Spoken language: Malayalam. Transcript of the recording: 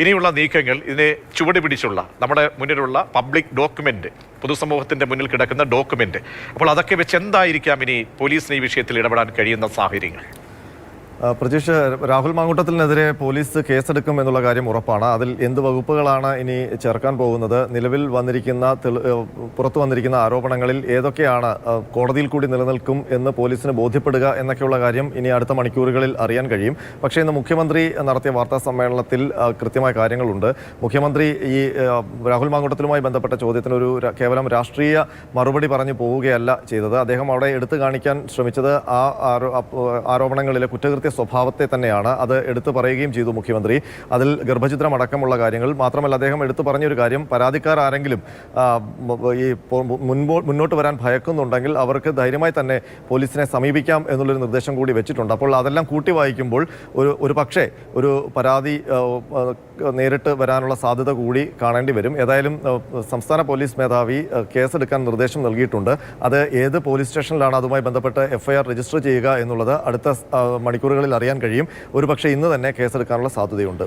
ഇനിയുള്ള നീക്കങ്ങൾ ഇതിനെ ചുവട് പിടിച്ചുള്ള നമ്മുടെ മുന്നിലുള്ള പബ്ലിക് ഡോക്യുമെന്റ്, പൊതുസമൂഹത്തിന്റെ മുന്നിൽ കിടക്കുന്ന ഡോക്യുമെന്റ്, അപ്പോൾ അതൊക്കെ വെച്ച് എന്തായിരിക്കാം ഇനി പോലീസിന് ഈ വിഷയത്തിൽ ഇടപെടാൻ കഴിയുന്ന സാഹചര്യങ്ങൾ? പ്രജീഷ്, രാഹുൽ മാങ്കൂട്ടത്തിനെതിരെ പോലീസ് കേസെടുക്കും എന്നുള്ള കാര്യം ഉറപ്പാണ്. അതിൽ എന്ത് വകുപ്പുകളാണ് ഇനി ചേർക്കാൻ പോകുന്നത്, നിലവിൽ പുറത്തു വന്നിരിക്കുന്ന ആരോപണങ്ങളിൽ ഏതൊക്കെയാണ് കോടതിയിൽ കൂടി നിലനിൽക്കും എന്ന് പോലീസിന് ബോധ്യപ്പെടുക എന്നൊക്കെയുള്ള കാര്യം ഇനി അടുത്ത മണിക്കൂറുകളിൽ അറിയാൻ കഴിയും. പക്ഷേ ഇന്ന് മുഖ്യമന്ത്രി നടത്തിയ വാർത്താ സമ്മേളനത്തിൽ കൃത്യമായ കാര്യങ്ങളുണ്ട്. മുഖ്യമന്ത്രി ഈ രാഹുൽ മാങ്കൂട്ടത്തിലുമായി ബന്ധപ്പെട്ട ചോദ്യത്തിന് ഒരു കേവലം രാഷ്ട്രീയ മറുപടി പറഞ്ഞു പോവുകയല്ല ചെയ്തത്. അദ്ദേഹം അവിടെ എടുത്തു കാണിക്കാൻ ശ്രമിച്ചത് ആ ആരോപണങ്ങളിലെ കുറ്റകൃത്യ സ്വഭാവത്തെ തന്നെയാണ്. അത് എടുത്തു പറയുകയും ചെയ്തു മുഖ്യമന്ത്രി. അതിൽ ഗർഭചിത്രം അടക്കമുള്ള കാര്യങ്ങൾ മാത്രമല്ല, അദ്ദേഹം എടുത്തു പറഞ്ഞൊരു കാര്യം, പരാതിക്കാർ ആരെങ്കിലും ഈ മുന്നോട്ട് വരാൻ ഭയക്കുന്നുണ്ടെങ്കിൽ അവർക്ക് ധൈര്യമായി തന്നെ പോലീസിനെ സമീപിക്കാം എന്നുള്ളൊരു നിർദ്ദേശം കൂടി വെച്ചിട്ടുണ്ട്. അപ്പോൾ അതെല്ലാം കൂട്ടി വായിക്കുമ്പോൾ ഒരു പക്ഷേ ഒരു പരാതി നേരിട്ട് വരാനുള്ള സാധ്യത കൂടി കാണേണ്ടി വരും. ഏതായാലും സംസ്ഥാന പോലീസ് മേധാവി കേസെടുക്കാൻ നിർദ്ദേശം നൽകിയിട്ടുണ്ട്. അത് ഏത് പോലീസ് സ്റ്റേഷനിലാണ് അതുമായി ബന്ധപ്പെട്ട് എഫ്ഐആർ രജിസ്റ്റർ ചെയ്യുക എന്നുള്ളത് അടുത്ത മണിക്കൂറുകളിൽ അറിയാൻ കഴിയും. ഒരുപക്ഷെ ഇന്ന് തന്നെ കേസെടുക്കാനുള്ള സാധ്യതയുണ്ട്.